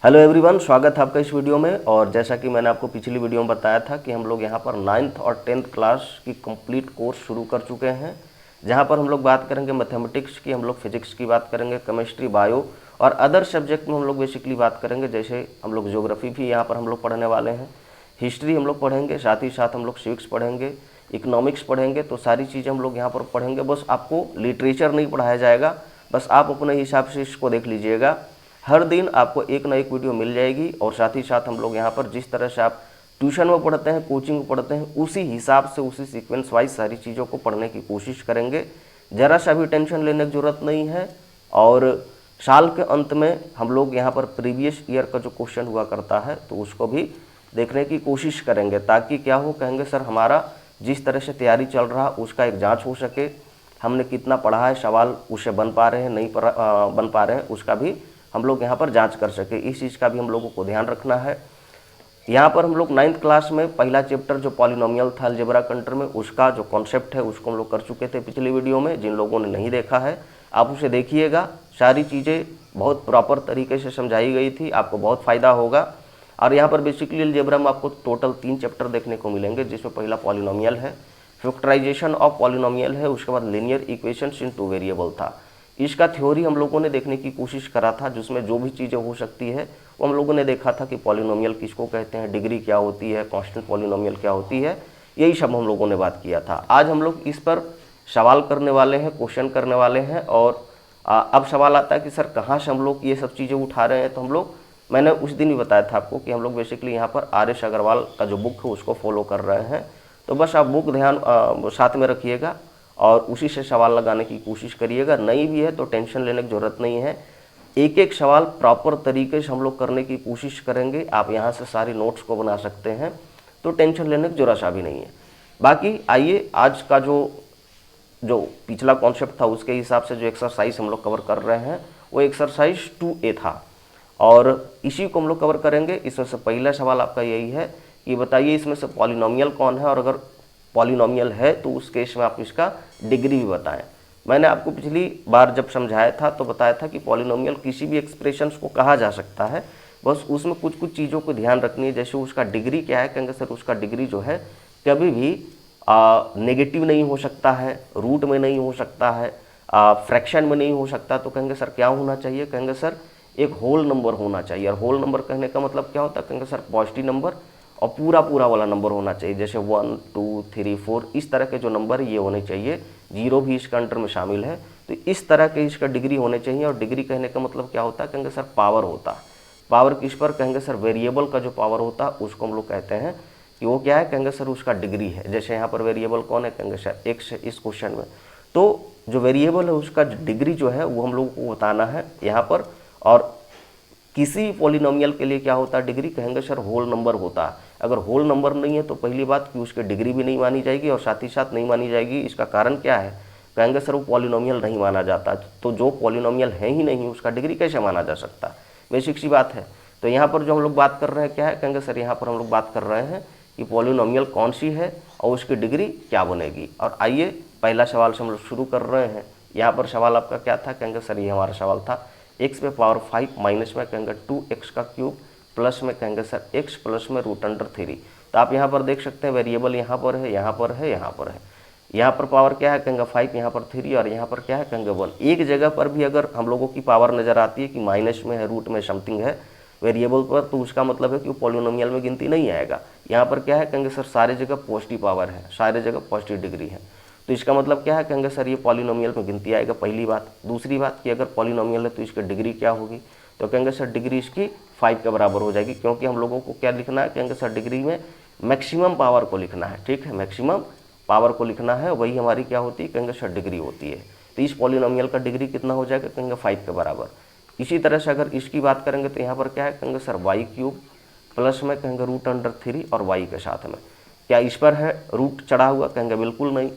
Hello everyone, स्वागत है आपका इस वीडियो में। और जैसा कि मैंने आपको पिछली वीडियो में बताया था कि हम लोग यहाँ पर 9th और 10th क्लास की कंप्लीट कोर्स शुरू कर चुके हैं, जहाँ पर हम लोग बात करेंगे मैथमेटिक्स की, हम लोग फिजिक्स की बात करेंगे, केमिस्ट्री, बायो और अदर सब्जेक्ट में हम लोग बेसिकली बात करेंगे। जैसे हम लोग ज्योग्राफी भी यहाँ पर हम लोग पढ़ने वाले हैं, हिस्ट्री हम लोग पढ़ेंगे, साथ ही साथ हम लोग सिविक्स पढ़ेंगे, इकोनॉमिक्स पढ़ेंगे। तो सारी चीज़ें हम लोग यहाँ पर पढ़ेंगे। बस आपको लिटरेचर नहीं पढ़ाया जाएगा, बस आप अपने हिसाब से इसको देख लीजिएगा। हर दिन आपको एक ना एक वीडियो मिल जाएगी। और साथ ही साथ हम लोग यहाँ पर जिस तरह से आप ट्यूशन में पढ़ते हैं, कोचिंग में पढ़ते हैं, उसी हिसाब से उसी सीक्वेंस वाइज सारी चीज़ों को पढ़ने की कोशिश करेंगे। ज़रा सा भी टेंशन लेने की ज़रूरत नहीं है। और साल के अंत में हम लोग यहाँ पर प्रीवियस ईयर का जो क्वेश्चन हुआ करता है तो उसको भी देखने की कोशिश करेंगे, ताकि क्या हो, कहेंगे सर हमारा जिस तरह से तैयारी चल रहा उसका एक जाँच हो सके, हमने कितना पढ़ा है, सवाल उसे बन पा रहे हैं नहीं बन पा रहे हैं, उसका भी हम लोग यहाँ पर जांच कर सके। इस चीज़ का भी हम लोगों को ध्यान रखना है। यहाँ पर हम लोग 9th क्लास में पहला चैप्टर जो पॉलिनोमियल था अलजेब्रा कंट्र में, उसका जो कॉन्सेप्ट है उसको हम लोग कर चुके थे पिछली वीडियो में। जिन लोगों ने नहीं देखा है आप उसे देखिएगा। सारी चीज़ें बहुत प्रॉपर तरीके से समझाई गई थी, आपको बहुत फ़ायदा होगा। और यहाँ पर बेसिकली अलजेब्रा में आपको टोटल 3 चैप्टर देखने को मिलेंगे, जिसमें पहला पॉलिनोमियल है, फैक्टराइजेशन ऑफ पॉलिनोमियल है, उसके बाद लीनियर इक्वेशंस इन 2 वेरिएबल था। इसका थ्योरी हम लोगों ने देखने की कोशिश करा था, जिसमें जो भी चीज़ें हो सकती है वो हम लोगों ने देखा था कि पॉलिनोमियल किसको कहते हैं, डिग्री क्या होती है, कांस्टेंट पॉलिनोमियल क्या होती है, यही सब हम लोगों ने बात किया था। आज हम लोग इस पर सवाल करने वाले हैं, क्वेश्चन करने वाले हैं। और अब सवाल आता है कि सर कहाँ से हम लोग ये सब चीज़ें उठा रहे हैं। तो हम लोग, मैंने उस दिन ही बताया था आपको कि हम लोग बेसिकली यहाँ पर आर.एस. अग्रवाल का जो बुक है उसको फॉलो कर रहे हैं। तो बस आप बुक ध्यान साथ में रखिएगा और उसी से सवाल लगाने की कोशिश करिएगा। नहीं भी है तो टेंशन लेने की ज़रूरत नहीं है। एक एक सवाल प्रॉपर तरीके से हम लोग करने की कोशिश करेंगे। आप यहाँ से सारी नोट्स को बना सकते हैं, तो टेंशन लेने की ज़रूरत सा भी नहीं है। बाकी आइए, आज का जो पिछला कॉन्सेप्ट था उसके हिसाब से जो एक्सरसाइज हम लोग कवर कर रहे हैं वो एक्सरसाइज 2A था, और इसी को हम लोग कवर करेंगे। इसमें से पहला सवाल आपका यही है कि बताइए इसमें से पॉलिनोमियल कौन है, और अगर पॉलिनोमियल है तो उस केस में आप इसका डिग्री भी बताएं। मैंने आपको पिछली बार जब समझाया था तो बताया था कि पॉलिनोमियल किसी भी एक्सप्रेशंस को कहा जा सकता है, बस उसमें कुछ कुछ चीज़ों को ध्यान रखनी है। जैसे उसका डिग्री क्या है, कहेंगे सर उसका डिग्री जो है कभी भी नेगेटिव नहीं हो सकता है, रूट में नहीं हो सकता है, फ्रैक्शन में नहीं हो सकता। तो कहेंगे सर क्या होना चाहिए, कहेंगे सर एक होल नंबर होना चाहिए। और होल नंबर कहने का मतलब क्या होता है, कहेंगे सर पॉजिटिव नंबर और पूरा पूरा वाला नंबर होना चाहिए। जैसे 1 2 3 4 इस तरह के जो नंबर ये होने चाहिए, जीरो भी इसका अंडर में शामिल है। तो इस तरह के इसका डिग्री होने चाहिए। और डिग्री कहने का मतलब क्या होता है, कहेंगे सर पावर होता है। पावर किस पर, कहेंगे सर वेरिएबल का जो पावर होता है उसको हम लोग कहते हैं कि वो क्या है, कहेंगे सर उसका डिग्री है। जैसे यहाँ पर वेरिएबल कौन है, कहेंगे सर एक्स है इस क्वेश्चन में। तो जो वेरिएबल है उसका डिग्री जो है वो हम लोगों को बताना है यहाँ पर। और किसी पॉलिनोमियल के लिए क्या होता है डिग्री, कहेंगे सर होल नंबर होता है। अगर होल नंबर नहीं है तो पहली बात कि उसकी डिग्री भी नहीं मानी जाएगी, और साथ ही साथ नहीं मानी जाएगी। इसका कारण क्या है, कहेंगे सर वो पॉलिनोमियल नहीं माना जाता। तो जो पॉलिनोमियल है ही नहीं उसका डिग्री कैसे माना जा सकता है, बेसिक सी बात है। तो यहाँ पर जो हम लोग बात कर रहे हैं क्या है, कहेंगे सर यहाँ पर हम लोग बात कर रहे हैं कि पॉलिनोमियल कौन सी है और उसकी डिग्री क्या बनेगी। और आइए पहला सवाल से हम लोग शुरू कर रहे हैं। यहाँ पर सवाल आपका क्या था, कहेंगे सर ये हमारा सवाल था x पे पावर 5 माइनस में कहेंगे 2x का क्यूब प्लस में कहेंगे सर x प्लस में √3। तो आप यहाँ पर देख सकते हैं वेरिएबल यहाँ पर है, यहाँ पर है, यहाँ पर है। यहाँ पर पावर क्या है, कहेंगे 5, यहाँ पर 3, और यहाँ पर क्या है, कहेंगे 1। एक जगह पर भी अगर हम लोगों की पावर नज़र आती है कि माइनस में है, रूट में समथिंग है वेरिएबल पर, तो उसका मतलब है कि वो पॉलिनोमियल में गिनती नहीं आएगा। यहाँ पर क्या है, कहेंगे सर सारे जगह पॉजिटिव पावर है, सारे जगह पॉजिटिव डिग्री है। तो इसका मतलब क्या है, कहेंगे सर ये पॉलिनोमियल में गिनती आएगा, पहली बात। दूसरी बात कि अगर पॉलिनोमियल है तो इसकी डिग्री क्या होगी, तो कहेंगे सर डिग्री इसकी 5 के बराबर हो जाएगी। क्योंकि हम लोगों को क्या लिखना है, कहेंगे सर डिग्री में मैक्सिमम पावर को लिखना है, ठीक है, मैक्सिमम पावर को लिखना है, वही हमारी क्या होती है, कहेंगे सर डिग्री होती है। तो इस पॉलिनोमियल का डिग्री कितना हो जाएगा, कहेंगे 5 के बराबर। इसी तरह से अगर इसकी बात करेंगे तो यहाँ पर क्या है, कहेंगे सर y³ प्लस में कहेंगे √3 और y के साथ में। क्या इस पर है रूट चढ़ा हुआ, कहेंगे बिल्कुल नहीं।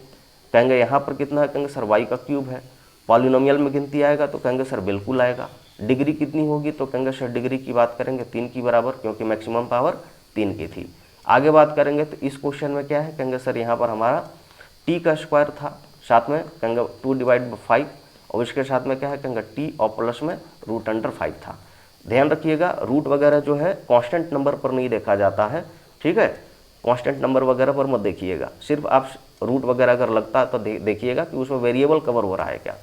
कहेंगे यहाँ पर कितना है, कहेंगे सर y का क्यूब है। पॉलिनोमियल में गिनती आएगा तो कहेंगे सर बिल्कुल आएगा। डिग्री कितनी होगी, तो कहेंगे सर डिग्री की बात करेंगे 3 की बराबर, क्योंकि मैक्सिमम पावर 3 की थी। आगे बात करेंगे तो इस क्वेश्चन में क्या है, कहेंगे सर यहाँ पर हमारा t का स्क्वायर था, साथ में कहेंगे 2/5, और इसके साथ में क्या है, कहेंगे t और प्लस में √5 था। ध्यान रखिएगा, रूट वगैरह जो है कांस्टेंट नंबर पर नहीं देखा जाता है, ठीक है, कांस्टेंट नंबर वगैरह पर मत देखिएगा, सिर्फ आप रूट वगैरह अगर लगता है तो देखिएगा कि उसमें वेरिएबल कवर हो रहा है क्या।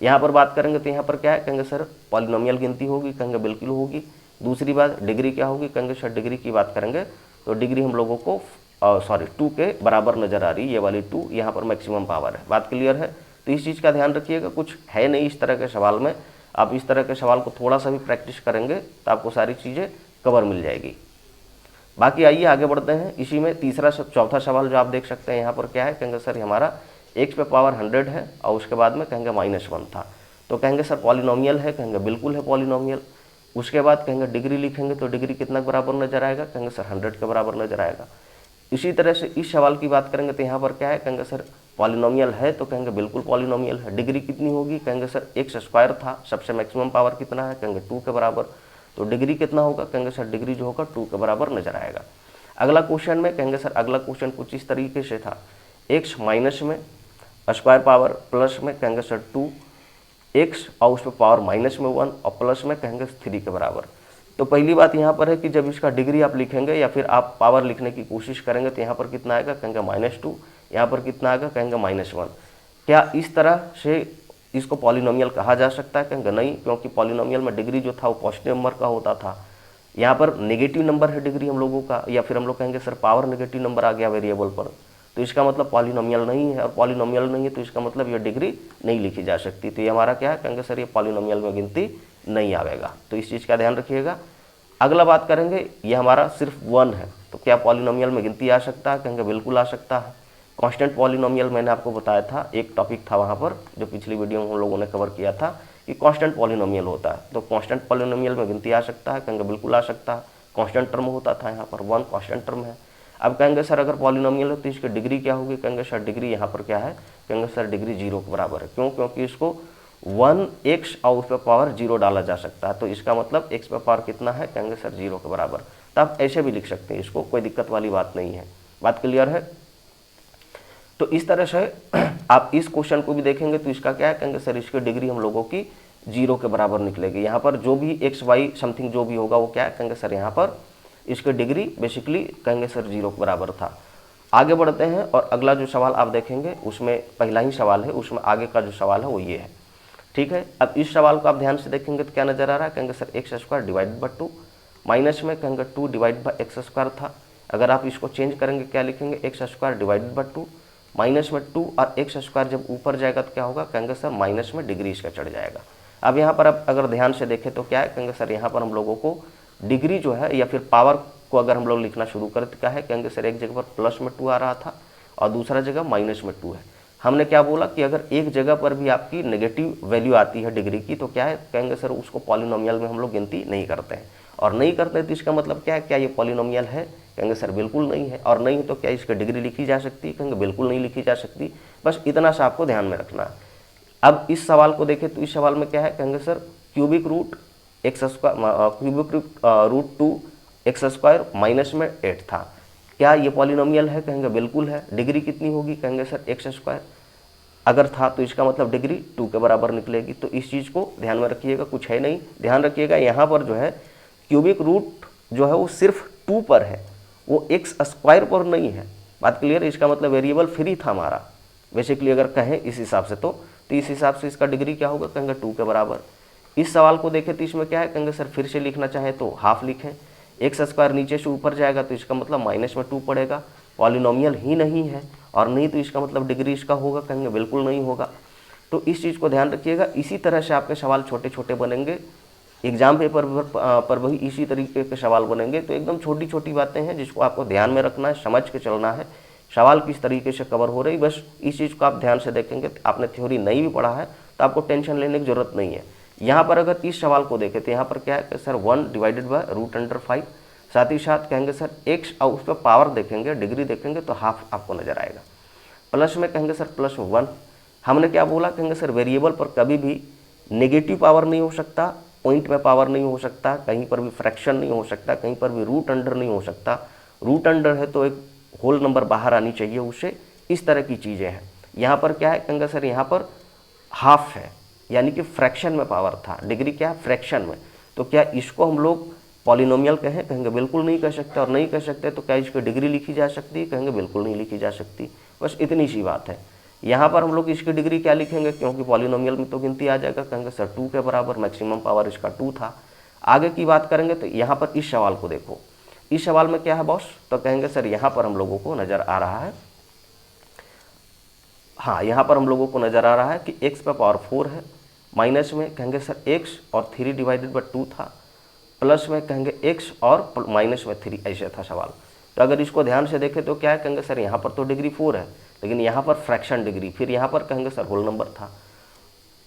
यहाँ पर बात करेंगे तो यहाँ पर क्या है, कहेंगे सर पॉलिनोमियल गिनती होगी, कहेंगे बिल्कुल होगी। दूसरी बात डिग्री क्या होगी, कहेंगे सर डिग्री की बात करेंगे तो डिग्री हम लोगों को 2 के बराबर नज़र आ रही है, ये वाली 2 यहाँ पर मैक्सिमम पावर है। बात क्लियर है? तो इस चीज़ का ध्यान रखिएगा, कुछ है नहीं इस तरह के सवाल में, आप इस तरह के सवाल को थोड़ा सा भी प्रैक्टिस करेंगे तो आपको सारी चीज़ें कवर मिल जाएगी। बाकी आइए आगे बढ़ते हैं। इसी में चौथा सवाल जो आप देख सकते हैं यहाँ पर क्या है, कहेंगे सर हमारा x पे पावर 100 है और उसके बाद में कहेंगे -1 था, तो कहेंगे सर पॉलिनोमियल है, कहेंगे बिल्कुल है पॉलिनोमियल। उसके बाद कहेंगे डिग्री लिखेंगे तो डिग्री कितना के बराबर नजर आएगा, कहेंगे सर 100 के बराबर नजर आएगा। इसी तरह से इस सवाल की बात करेंगे तो यहाँ पर क्या है, कहेंगे सर पॉलिनोमियल है तो कहेंगे बिल्कुल पॉलिनोमियल है। डिग्री कितनी होगी, कहेंगे सर x² था, सबसे मैक्सिमम पावर कितना है, कहेंगे 2 के बराबर, तो डिग्री कितना होगा, कहेंगे सर डिग्री जो होगा 2 के बराबर नजर आएगा। अगला क्वेश्चन में कहेंगे सर अगला क्वेश्चन कुछ इस तरीके से था, x माइनस में स्क्वायर पावर प्लस में कहेंगे सर 2x और उस पर पावर माइनस में 1 और प्लस में कहेंगे 3 के बराबर। तो पहली बात यहाँ पर है कि जब इसका डिग्री आप लिखेंगे या फिर आप पावर लिखने की कोशिश करेंगे तो यहाँ पर कितना आएगा, कहेंगे -2, यहाँ पर कितना आएगा, कहेंगे -1। क्या इस तरह से इसको पॉलिनोमियल कहा जा सकता है, कहेंगे नहीं, क्योंकि पॉलिनोमियल में डिग्री जो था वो पॉजिटिव नंबर का होता था, यहाँ पर नेगेटिव नंबर है डिग्री हम लोगों का, या फिर हम लोग कहेंगे सर पावर नेगेटिव नंबर आ गया वेरिएबल पर, तो इसका मतलब पॉलिनोमियल नहीं है, और पॉलिनोमियल नहीं है तो इसका मतलब ये डिग्री नहीं लिखी जा सकती, तो ये हमारा क्या है, कहेंगे सर ये पॉलिनोमियल में गिनती नहीं आवेगा, तो इस चीज़ का ध्यान रखिएगा। अगला बात करेंगे, ये हमारा सिर्फ 1 है, तो क्या पॉलिनोमियल में गिनती आ सकता है, कहेंगे बिल्कुल आ सकता है। कांस्टेंट पॉलिनोमियल मैंने आपको बताया था, एक टॉपिक था वहाँ पर जो पिछली वीडियो में हम लोगों ने कवर किया था कि कांस्टेंट पॉलिनोमियल होता है, तो कांस्टेंट पॉलिनोमियल में गिनती आ सकता है, कहेंगे बिल्कुल आ सकता है। कांस्टेंट टर्म होता था, यहाँ पर 1 कांस्टेंट टर्म है। अब कहेंगे सर अगर पॉलिनोमियल है तो इसकी डिग्री क्या होगी, कहेंगे सर डिग्री यहाँ पर क्या है, कहेंगे सर डिग्री 0 के बराबर है। क्यों, क्योंकि इसको 1x और उस पर पावर 0 डाला जा सकता है, तो इसका मतलब x पे पावर कितना है, कहेंगे सर 0 के बराबर। तो आप ऐसे भी लिख सकते हैं इसको, कोई दिक्कत वाली बात नहीं है। बात क्लियर है? तो इस तरह से आप इस क्वेश्चन को भी देखेंगे तो इसका क्या है, कहेंगे सर इसकी डिग्री हम लोगों की 0 के बराबर निकलेगी। यहाँ पर जो भी x y समथिंग जो भी होगा वो क्या है, कहेंगे सर यहाँ पर इसकी डिग्री बेसिकली कहेंगे सर 0 के बराबर था। आगे बढ़ते हैं और अगला जो सवाल आप देखेंगे उसमें पहला ही सवाल है, उसमें आगे का जो सवाल है वो ये है, ठीक है। अब इस सवाल को आप ध्यान से देखेंगे तो क्या नजर आ रहा है, कहेंगे sir x² divide by 2, minus में कहेंगे 2 डिवाइड बाई x² था। अगर आप इसको चेंज करेंगे क्या लिखेंगे, x² डिवाइड बाई 2, माइनस में 2 और x² जब ऊपर जाएगा तो क्या होगा, कहेंगे सर माइनस में डिग्री इसका चढ़ जाएगा। अब यहाँ पर आप अगर ध्यान से देखें तो क्या है, कहेंगे सर यहाँ पर हम लोगों को डिग्री जो है या फिर पावर को अगर हम लोग लिखना शुरू करें तो क्या है, कहेंगे सर एक जगह पर प्लस में 2 आ रहा था और दूसरा जगह माइनस में 2 है। हमने क्या बोला कि अगर एक जगह पर भी आपकी नेगेटिव वैल्यू आती है डिग्री की तो क्या है, कहेंगे सर उसको पॉलिनोमियल में हम लोग गिनती नहीं करते हैं, और नहीं करते हैं तो इसका मतलब क्या है, क्या ये पॉलिनोमियल है, कहेंगे सर बिल्कुल नहीं है। और नहीं तो क्या इसकी डिग्री लिखी जा सकती है, कहेंगे बिल्कुल नहीं लिखी जा सकती। बस इतना सा आपको ध्यान में रखना है। अब इस सवाल को देखें तो इस सवाल में क्या है, कहेंगे sir cubic root root 2 x² minus में 8 था, क्या ये पॉलिनोमियल है, कहेंगे बिल्कुल है। डिग्री कितनी होगी, कहेंगे सर x² अगर था तो इसका मतलब डिग्री 2 के बराबर निकलेगी। तो इस चीज़ को ध्यान में रखिएगा, कुछ है नहीं। ध्यान रखिएगा यहाँ पर जो है क्यूबिक रूट जो है वो सिर्फ 2 पर है, वो x² पर नहीं है। बात क्लियर है? इसका मतलब वेरिएबल फ्री था हमारा बेसिकली, अगर कहें इस हिसाब से तो इस हिसाब से इसका डिग्री क्या होगा, कहेंगे 2 के बराबर। इस सवाल को देखें तो इसमें क्या है, कहेंगे सर फिर से लिखना चाहे तो हाफ लिखें, x² नीचे से ऊपर जाएगा तो इसका मतलब माइनस में 2 पड़ेगा, पॉलिनोमियल ही नहीं है, और नहीं तो इसका मतलब डिग्री इसका होगा, कहेंगे बिल्कुल नहीं होगा। तो इस चीज़ को ध्यान रखिएगा। इसी तरह से आपके सवाल छोटे छोटे बनेंगे, एग्जाम पेपर पर भी इसी तरीके के सवाल बनेंगे। तो एकदम छोटी छोटी बातें हैं जिसको आपको ध्यान में रखना है, समझ के चलना है, सवाल किस तरीके से कवर हो रही, बस इस चीज़ को आप ध्यान से देखेंगे। आपने थ्योरी नहीं भी पढ़ा है तो आपको टेंशन लेने की जरूरत नहीं है। यहाँ पर अगर इस सवाल को देखें तो यहाँ पर क्या है कि सर 1 डिवाइडेड बाय √5, साथ ही साथ कहेंगे सर x और उस पर पावर देखेंगे, डिग्री देखेंगे तो हाफ आपको नजर आएगा। प्लस में कहेंगे सर प्लस में 1, हमने क्या बोला, कहेंगे सर वेरिएबल पर कभी भी नेगेटिव पावर नहीं हो सकता, पॉइंट में पावर नहीं हो सकता, कहीं पर भी फ्रैक्शन नहीं हो सकता, कहीं पर भी रूट अंडर नहीं हो सकता। रूट अंडर है तो एक होल नंबर बाहर आनी चाहिए उससे, इस तरह की चीज़ें हैं। यहाँ पर क्या है, कहेंगे सर यहाँ पर हाफ है, यानी कि फ्रैक्शन में पावर था। डिग्री क्या है, फ्रैक्शन में, तो क्या इसको हम लोग पॉलिनोमियल कहें? कहेंगे बिल्कुल नहीं कह सकते। और नहीं कह सकते तो क्या इसकी डिग्री लिखी जा सकती है? कहेंगे बिल्कुल नहीं लिखी जा सकती। बस इतनी सी बात है। यहाँ पर हम लोग इसकी डिग्री क्या लिखेंगे, क्योंकि पॉलिनोमियल में तो गिनती आ जाएगा। कहेंगे सर 2 के बराबर, मैक्सिमम पावर इसका 2 था। आगे की बात करेंगे तो यहाँ पर इस सवाल को देखो, इस सवाल में क्या है बॉस, तो कहेंगे सर यहाँ पर हम लोगों को नज़र आ रहा है, हाँ यहाँ पर हम लोगों को नज़र आ रहा है कि x पे पावर 4 है, माइनस में कहेंगे सर x और 3 डिवाइडेड बाई 2 था, प्लस में कहेंगे x और माइनस में 3, ऐसे था सवाल। तो अगर इसको ध्यान से देखें तो क्या है, कहेंगे सर यहाँ पर तो डिग्री 4 है, लेकिन यहाँ पर फ्रैक्शन डिग्री, फिर यहाँ पर कहेंगे सर होल नंबर था।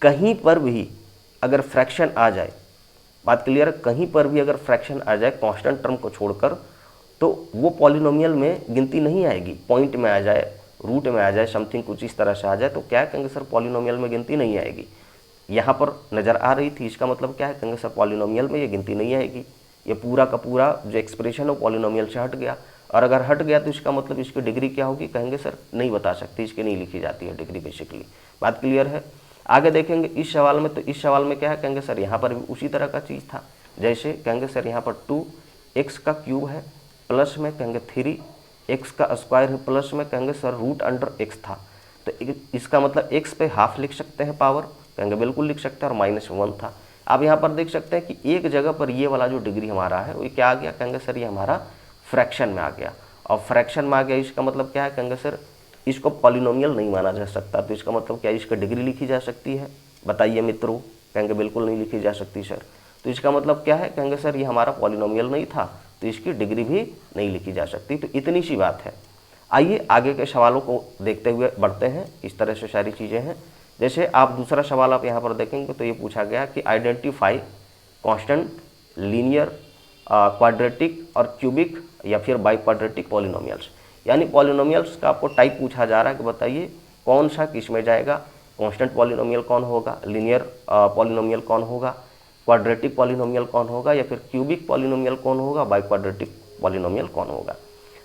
कहीं पर भी अगर फ्रैक्शन आ जाए, बात क्लियर है, कहीं पर भी अगर फ्रैक्शन आ जाए कांस्टेंट टर्म को छोड़कर, तो वो पॉलिनोमियल में गिनती नहीं आएगी। पॉइंट में आ जाए, रूट में आ जाए, समथिंग कुछ इस तरह से आ जाए, तो क्या कहेंगे सर पॉलिनोमियल में गिनती नहीं आएगी। यहाँ पर नज़र आ रही थी, इसका मतलब क्या है, कहेंगे सर पॉलिनोमियल में ये गिनती नहीं आएगी। ये पूरा का पूरा जो एक्सप्रेशन है वो पॉलिनोमियल से हट गया, और अगर हट गया तो इसका मतलब इसकी डिग्री क्या होगी, कहेंगे सर नहीं बता सकते, इसकी नहीं लिखी जाती है डिग्री बेसिकली। बात क्लियर है। आगे देखेंगे इस सवाल में, तो इस सवाल में क्या है, कहेंगे सर यहाँ पर भी उसी तरह का चीज़ था। जैसे कहेंगे सर यहाँ पर 2x का क्यूब है, प्लस में कहेंगे 3x का स्क्वायर है, प्लस में कहेंगे सर रूट अंडर x था। तो इसका मतलब x पे हाफ लिख सकते हैं पावर, कहेंगे बिल्कुल लिख सकते हैं, और -1 था। आप यहाँ पर देख सकते हैं कि एक जगह पर ये वाला जो डिग्री हमारा है वो क्या आ गया, कहेंगे सर ये हमारा फ्रैक्शन में आ गया। और फ्रैक्शन में आ गया, इसका मतलब क्या है, कहेंगे सर इसको पॉलिनोमियल नहीं माना जा सकता। तो इसका मतलब क्या, इसका डिग्री लिखी जा सकती है? बताइए मित्रों। कहेंगे बिल्कुल नहीं लिखी जा सकती सर। तो इसका मतलब क्या है, कहेंगे सर ये हमारा पॉलिनोमियल नहीं था, तो इसकी डिग्री भी नहीं लिखी जा सकती। तो इतनी सी बात है। आइए आगे के सवालों को देखते हुए बढ़ते हैं। इस तरह से सारी चीज़ें हैं। जैसे आप दूसरा सवाल आप यहाँ पर देखेंगे तो ये पूछा गया कि आइडेंटिफाई कांस्टेंट, लीनियर, क्वाड्रेटिक और क्यूबिक या फिर बाई क्वाड्रेटिक पॉलिनोमियल्स। यानी पॉलिनोमियल्स का आपको टाइप पूछा जा रहा है कि बताइए कौन सा किस में जाएगा, कांस्टेंट पॉलिनोमियल कौन होगा, लीनियर पॉलिनोमियल कौन होगा, क्वाड्रेटिक पॉलिनोमियल कौन होगा, या फिर क्यूबिक पॉलिनोमियल कौन होगा, बाई क्वाड्रेटिक पॉलिनोमियल कौन होगा।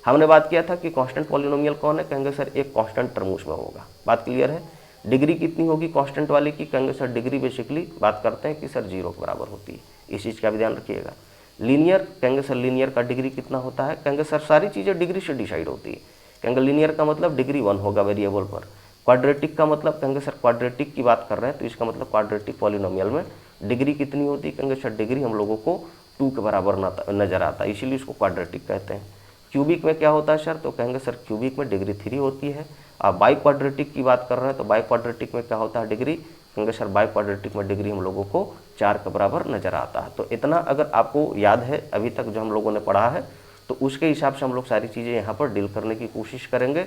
हमने बात किया था कि कांस्टेंट पॉलिनोमियल कौन है, कहेंगे सर एक कांस्टेंट टर्म उसमें होगा। बात क्लियर है। डिग्री कितनी होगी कांस्टेंट वाले की, कहेंगे सर डिग्री बेसिकली बात करते हैं कि सर 0 के बराबर होती है। इस चीज़ का भी ध्यान रखिएगा। लीनियर, कहेंगे सर लीनियर का डिग्री कितना होता है, कहेंगे सर सारी चीज़ें डिग्री से डिसाइड होती है। कहेंगे लीनियर का मतलब डिग्री 1 होगा वेरिएबल पर। क्वाड्रेटिक का मतलब, कहेंगे सर क्वाड्रेटिक की बात कर रहे हैं तो इसका मतलब क्वाड्रेटिक पॉलिनोमियल में डिग्री कितनी होती है, कहेंगे सर डिग्री हम लोगों को 2 के बराबर नजर आता है, इसीलिए इसको क्वाड्रेटिक कहते हैं। क्यूबिक में क्या होता है सर, तो कहेंगे सर क्यूबिक में डिग्री 3 होती है। आप बाई क्वाड्रेटिक की बात कर रहे हैं तो बाई क्वाड्रेटिक में क्या होता है डिग्री, कहेंगे सर बाई क्वाड्रेटिक में डिग्री हम लोगों को 4 के बराबर नजर आता है। तो इतना अगर आपको याद है अभी तक जो हम लोगों ने पढ़ा है, तो उसके हिसाब से हम लोग सारी चीज़ें यहाँ पर डील करने की कोशिश करेंगे।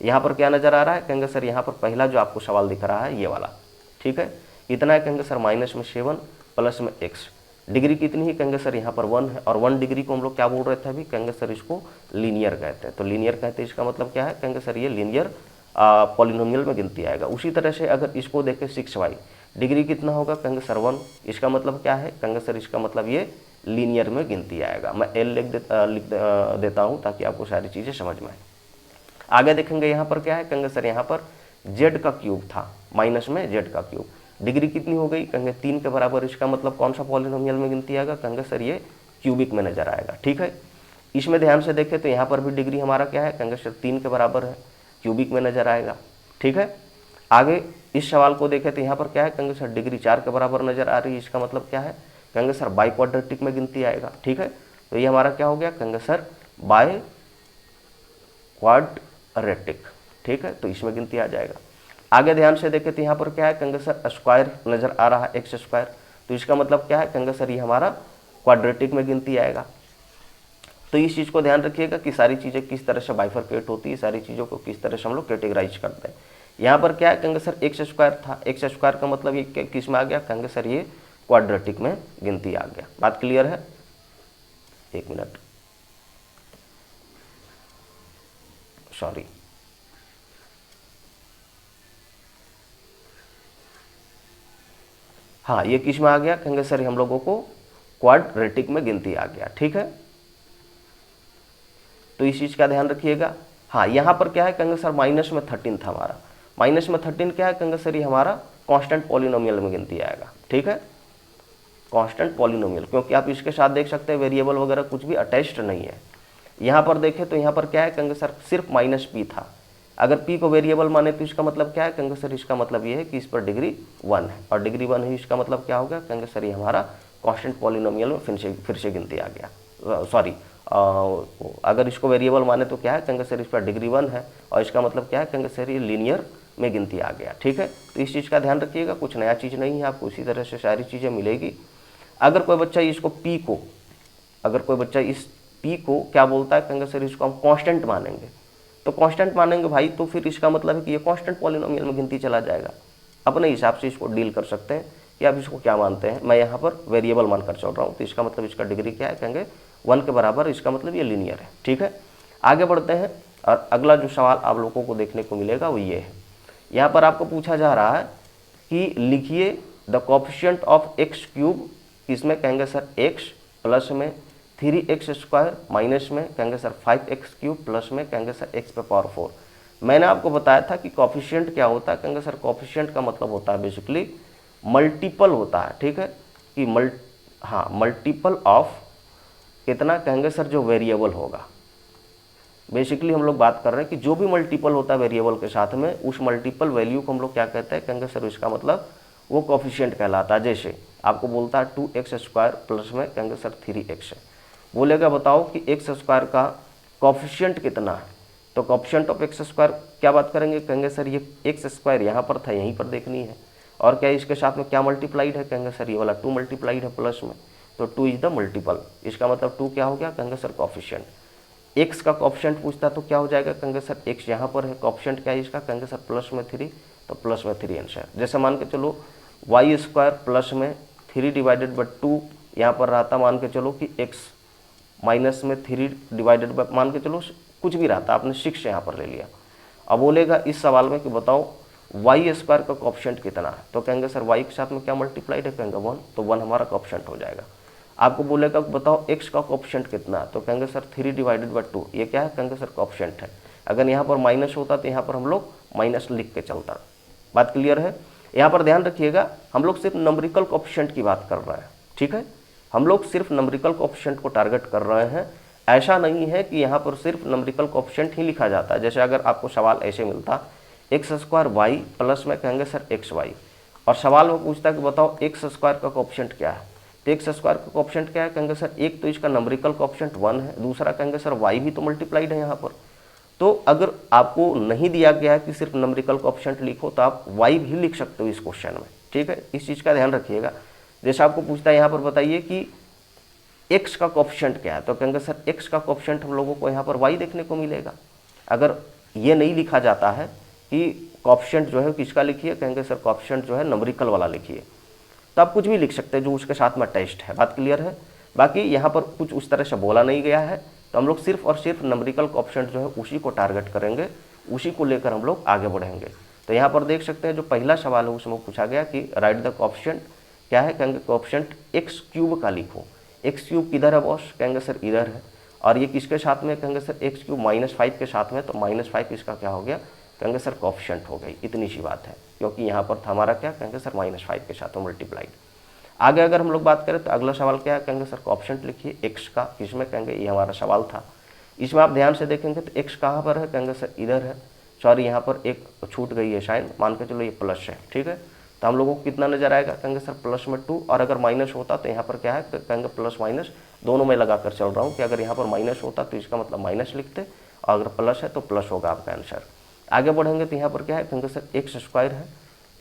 यहाँ पर क्या नज़र आ रहा है, कहेंगे सर यहाँ पर पहला जो आपको सवाल दिख रहा है ये वाला, ठीक है, इतना है। कहेंगे सर -7 प्लस में x, डिग्री कितनी है, कहेंगे सर यहाँ पर 1 है, और 1 डिग्री को हम लोग क्या बोल रहे थे अभी, कहेंगे सर इसको लीनियर कहते हैं। तो लीनियर कहते हैं, इसका मतलब क्या है, कहेंगे सर ये लीनियर पॉलिनोमियल में गिनती आएगा। उसी तरह से अगर इसको देखें 6y, डिग्री कितना होगा, कहेंगे सर 1, इसका मतलब क्या है, कहेंगे सर इसका मतलब ये लीनियर में गिनती आएगा। मैं l लिख देता हूँ ताकि आपको सारी चीज़ें समझ में आए। आगे देखेंगे यहाँ पर क्या है, कहेंगे सर यहाँ पर z का क्यूब था, माइनस में z का क्यूब, डिग्री कितनी हो गई, कहेंगे 3 के बराबर। इसका मतलब कौन सा पॉलिनोमियल में गिनती आएगा, कहेंगे सर ये क्यूबिक में नजर आएगा, ठीक है। इसमें ध्यान से देखें तो यहाँ पर भी डिग्री हमारा क्या है, कहेंगे सर 3 के बराबर है, क्यूबिक में नजर आएगा, ठीक है। आगे इस सवाल को देखें तो यहाँ पर क्या है, कहेंगे सर डिग्री 4 के बराबर नजर आ रही है। इसका मतलब क्या है, कहेंगे सर बाई क्वाड्रेटिक में गिनती आएगा, ठीक है। तो ये हमारा क्या हो गया, कहेंगे सर बाय क्वाड्रेटिक, ठीक है, तो इसमें गिनती आ जाएगा। आगे ध्यान से देखें तो यहाँ पर क्या है, कहेंगे सर स्क्वायर नजर आ रहा है, एक्स स्क्वायर, तो इसका मतलब क्या है, कहेंगे सर ये हमारा क्वाड्रेटिक में गिनती आएगा। तो इस चीज़ को ध्यान रखिएगा कि सारी चीज़ें किस तरह से बाइफरकेट होती है, सारी चीज़ों को किस तरह से हम लोग कैटेगराइज करते हैं। यहाँ पर क्या है, कहेंगे सर एक्स स्क्वायर था, एक्स स्क्वायर का मतलब ये किस में आ गया, कहेंगे सर ये क्वाड्रेटिक में गिनती आ गया। बात क्लियर है। एक मिनट, सॉरी, हाँ ये किस में आ गया, कहेंगे सर हम लोगों को क्वाड्रेटिक में गिनती आ गया, ठीक है। तो इस चीज़ का ध्यान रखिएगा। हाँ यहाँ पर क्या है, कहेंगे सर -13 था हमारा, -13 क्या है, कहेंगे सर ये हमारा कांस्टेंट पॉलिनोमियल में गिनती आएगा, ठीक है। कांस्टेंट पॉलिनोमियल, क्योंकि आप इसके साथ देख सकते हैं वेरिएबल वगैरह कुछ भी अटैच्ड नहीं है। यहाँ पर देखें तो यहाँ पर क्या है, कहेंगे सर सिर्फ -p था। अगर p को वेरिएबल माने तो इसका मतलब क्या है, कहेंगे सर इसका मतलब ये है कि इस पर डिग्री 1 है, और डिग्री 1 है इसका मतलब क्या होगा, कहेंगे सर ये हमारा कांस्टेंट पॉलिनोमियल में फिर से गिनती आ गया। सॉरी, अगर इसको वेरिएबल माने तो क्या है, कहेंगे सर इस पर डिग्री 1 है, और इसका मतलब क्या है, कहेंगे सर ये लीनियर में गिनती आ गया। ठीक है, तो इस चीज़ का ध्यान रखिएगा, कुछ नया चीज़ नहीं है, आपको इसी तरह से सारी चीज़ें मिलेगी। अगर कोई बच्चा इसको p को, अगर कोई बच्चा इस p को क्या बोलता है, कहेंगे सर इसको हम कांस्टेंट मानेंगे, तो कांस्टेंट मानेंगे भाई, तो फिर इसका मतलब है कि ये कांस्टेंट पॉलिनोमियल में गिनती चला जाएगा। अपने हिसाब से इसको डील कर सकते हैं कि आप इसको क्या मानते हैं। मैं यहाँ पर वेरिएबल मानकर चल रहा हूँ, तो इसका मतलब इसका डिग्री क्या है, कहेंगे 1 के बराबर, इसका मतलब ये लीनियर है। ठीक है, आगे बढ़ते हैं, और अगला जो सवाल आप लोगों को देखने को मिलेगा वो ये है। यहाँ पर आपको पूछा जा रहा है कि लिखिए the coefficient of x cube, इसमें कहेंगे सर x प्लस में 3x स्क्वायर माइनस में कहेंगे सर 5x क्यूब प्लस में कहेंगे सर x पे पावर 4। मैंने आपको बताया था कि कोफिशिएंट क्या होता है, कहेंगे सर कोफिशिएंट का मतलब होता है बेसिकली मल्टीपल होता है। ठीक है, कि मल्टीपल ऑफ कितना, कहेंगे सर जो वेरिएबल होगा। बेसिकली हम लोग बात कर रहे हैं कि जो भी मल्टीपल होता है वेरिएबल के साथ में, उस मल्टीपल वैल्यू को हम लोग क्या कहते हैं, कहेंगे सर इसका मतलब वो कोफिशिएंट कहलाता है। जैसे आपको बोलता है 2x स्क्वायर प्लस में कहेंगे सर 3x है, बोलेगा बताओ कि x स्क्वायर का कोफिशिएंट कितना है, तो कोफिशिएंट ऑफ x स्क्वायर क्या बात करेंगे, कहेंगे सर ये x स्क्वायर यहाँ पर था, यहीं पर देखनी है, और क्या इसके साथ में क्या मल्टीप्लाइड है, कहेंगे सर ये वाला 2 मल्टीप्लाइड है प्लस में, तो 2 इज द मल्टीपल, इसका मतलब 2 क्या हो गया, कहेंगे सर कोफिशिएंट। x का कोफिशिएंट पूछता तो क्या हो जाएगा, कहेंगे सर x यहाँ पर है, कोफिशिएंट क्या है इसका, कहेंगे सर प्लस में 3, तो प्लस में 3 आंसर। जैसे मान के चलो y स्क्वायर प्लस में 3 डिवाइडेड बाई 2 यहाँ पर रहता, मान के चलो कि x माइनस में 3 डिवाइडेड बाई, मान के चलो कुछ भी रहता, आपने 6 यहाँ पर ले लिया। अब बोलेगा इस सवाल में कि बताओ y स्क्वायर का कोफिशिएंट कितना है, तो कहेंगे सर y के साथ में क्या मल्टीप्लाइड है, कहेंगे 1, तो 1 हमारा कोफिशिएंट हो जाएगा। आपको बोलेगा बताओ x का कोफिशिएंट कितना है, तो कहेंगे सर 3 डिवाइडेड बाई 2, ये क्या है, कहेंगे सर कोफिशिएंट है। अगर यहाँ पर माइनस होता तो यहाँ पर हम लोग माइनस लिख के चलता। बात क्लियर है। यहाँ पर ध्यान रखिएगा, हम लोग सिर्फ नंबरिकल कोफिशिएंट की बात कर रहे हैं। ठीक है, हम लोग सिर्फ नंबरिकल कोफिशिएंट को टारगेट कर रहे हैं। ऐसा नहीं है कि यहाँ पर सिर्फ नंबरिकल कोफिशिएंट ही लिखा जाता है। जैसे अगर आपको सवाल ऐसे मिलता x स्क्वायर वाई प्लस में कहेंगे सर एक्स वाई, और सवाल में पूछता कि बताओ x स्क्वायर का कोफिशिएंट क्या है, तो x स्क्वायर का कोफिशिएंट क्या है, कहेंगे सर एक तो इसका नंबरिकल कोफिशिएंट 1 है, दूसरा कहेंगे सर y भी तो मल्टीप्लाइड है यहाँ पर। तो अगर आपको नहीं दिया गया है कि सिर्फ नंबरिकल कोफिशिएंट लिखो, तो आप y भी लिख सकते हो इस क्वेश्चन में। ठीक है, इस चीज़ का ध्यान रखिएगा। जैसे आपको पूछता है यहाँ पर बताइए कि x का कोफिशिएंट क्या है, तो कहेंगे सर x का कोफिशिएंट हम लोगों को यहाँ पर y देखने को मिलेगा। अगर ये नहीं लिखा जाता है कि कोफिशिएंट जो है किसका लिखिए, कहेंगे सर कोफिशिएंट जो है नंबरिकल वाला लिखिए, तो आप कुछ भी लिख सकते हैं जो उसके साथ में टेस्ट है। बात क्लियर है। बाकी यहाँ पर कुछ उस तरह से बोला नहीं गया है, तो हम लोग सिर्फ और सिर्फ नंबरिकल कोफिशिएंट जो है उसी को टारगेट करेंगे, उसी को लेकर हम लोग आगे बढ़ेंगे। तो यहाँ पर देख सकते हैं जो पहला सवाल है उसमें पूछा गया कि राइट द कोफिशिएंट, क्या है, कहेंगे कोफिशिएंट एक्स क्यूब का लिखो। एक्स क्यूब किधर है बॉस, कहेंगे सर इधर है, और ये किसके साथ में, कहेंगे सर एक्स क्यूब -5 के साथ में, तो -5 इसका क्या हो गया, कहेंगे सर कोफिशिएंट हो गई। इतनी सी बात है, क्योंकि यहाँ पर था हमारा क्या, कहेंगे सर -5 के साथ मल्टीप्लाइड। आगे अगर हम लोग बात करें तो अगला सवाल क्या है, कहेंगे सर कोफिशिएंट लिखिए एक्स का, किसमें, कहेंगे ये हमारा सवाल था। इसमें आप ध्यान से देखेंगे तो एक्स कहाँ पर है, कहेंगे सर इधर है, सॉरी यहाँ पर एक छूट गई है साइन, मान के चलो ये प्लस है। ठीक है, तो हम लोगों को कितना नजर आएगा, कहेंगे सर प्लस में 2, और अगर माइनस होता तो यहाँ पर क्या है, कहेंगे प्लस माइनस दोनों में लगा कर चल रहा हूँ कि अगर यहाँ पर माइनस होता तो इसका मतलब माइनस लिखते, और अगर प्लस है तो प्लस होगा आपका आंसर। आगे बढ़ेंगे तो यहाँ पर क्या है, कहेंगे सर एक्स स्क्वायर है,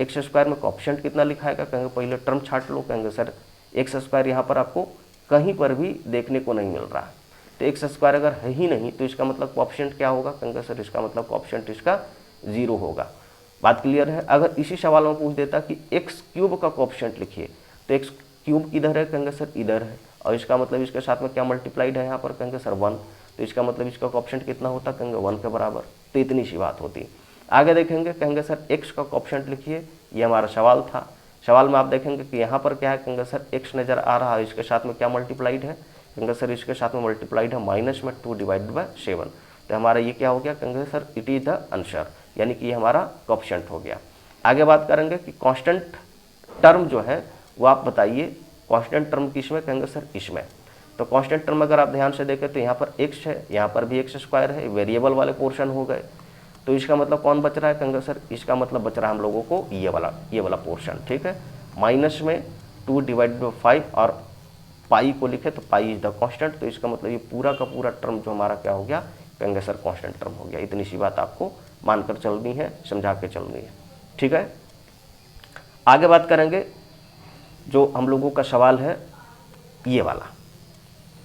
एक्स स्क्वायर में कोफिशिएंट कितना लिखाएगा, कहेंगे पहले टर्म छाट लो, कहेंगे सर एक्स स्क्वायर यहाँ पर आपको कहीं पर भी देखने को नहीं मिल रहा है, तो एक्स स्क्वायर अगर है ही नहीं तो इसका मतलब कोफिशिएंट क्या होगा, कहेंगे सर इसका मतलब कोफिशिएंट इसका 0 होगा। बात क्लियर है। अगर इसी सवाल में पूछ देता कि एक्स क्यूब का कोफिशिएंट लिखिए, तो एक्स क्यूब किधर है, कहेंगे सर इधर है, और इसका मतलब इसके साथ में क्या मल्टीप्लाइड है यहाँ पर, कहेंगे सर 1, तो इसका मतलब इसका कोफिशिएंट कितना होता, कहेंगे 1 के बराबर। तो इतनी सी बात होती। आगे देखेंगे, कहेंगे सर एक्स का कोफिशिएंट लिखिए, ये हमारा सवाल था। सवाल में आप देखेंगे कि यहाँ पर क्या है, कहेंगे सर एक्स नज़र आ रहा है, इसके साथ में क्या मल्टीप्लाइड है, कहेंगे सर इसके साथ में मल्टीप्लाइड है माइनस में 2 डिवाइडेड बाय 7, तो हमारा ये क्या हो गया, कहेंगे sir it is the answer, यानी कि ये हमारा कोफिशिएंट हो गया। आगे बात करेंगे कि कांस्टेंट टर्म जो है वो आप बताइए कांस्टेंट टर्म किसमें, कहेंगे सर इसमें। तो कांस्टेंट टर्म अगर आप ध्यान से देखें तो यहाँ पर x है, यहाँ पर भी x स्क्वायर है, वेरिएबल वाले पोर्शन हो गए। तो इसका मतलब कौन बच रहा है, कहेंगे सर इसका मतलब बच रहा है हम लोगों को ये वाला पोर्शन, ठीक है। माइनस में 2 डिवाइडेड बाई 5 और पाई को लिखे तो पाई इज द कांस्टेंट, तो इसका मतलब ये पूरा का पूरा टर्म जो हमारा क्या हो गया, कहेंगे सर कांस्टेंट टर्म हो गया। इतनी सी बात आपको मानकर चलनी है, समझा के चलनी है, ठीक है। आगे बात करेंगे, जो हम लोगों का सवाल है ये वाला,